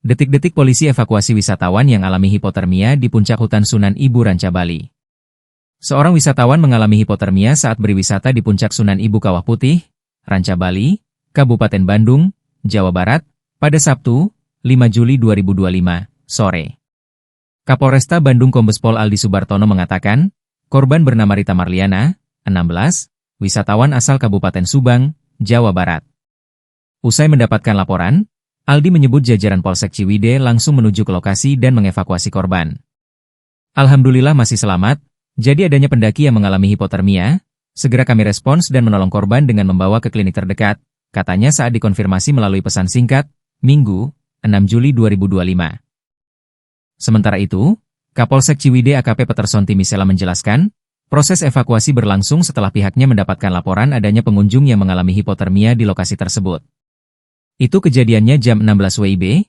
Detik-detik polisi evakuasi wisatawan yang alami hipotermia di puncak hutan Sunan Ibu Ranca Bali. Seorang wisatawan mengalami hipotermia saat berwisata di puncak Sunan Ibu Kawah Putih, Ranca Bali, Kabupaten Bandung, Jawa Barat, pada Sabtu, 5 Juli 2025, sore. Kapolresta Bandung Kombes Pol Aldi Subartono mengatakan, korban bernama Rita Marliana, 16, wisatawan asal Kabupaten Subang, Jawa Barat. Usai mendapatkan laporan, Aldi menyebut jajaran Polsek Ciwidey langsung menuju ke lokasi dan mengevakuasi korban. Alhamdulillah masih selamat, jadi adanya pendaki yang mengalami hipotermia, segera kami respons dan menolong korban dengan membawa ke klinik terdekat, katanya saat dikonfirmasi melalui pesan singkat, Minggu, 6 Juli 2025. Sementara itu, Kapolsek Ciwidey AKP Petersonti Misela menjelaskan, proses evakuasi berlangsung setelah pihaknya mendapatkan laporan adanya pengunjung yang mengalami hipotermia di lokasi tersebut. Itu kejadiannya jam 16 WIB,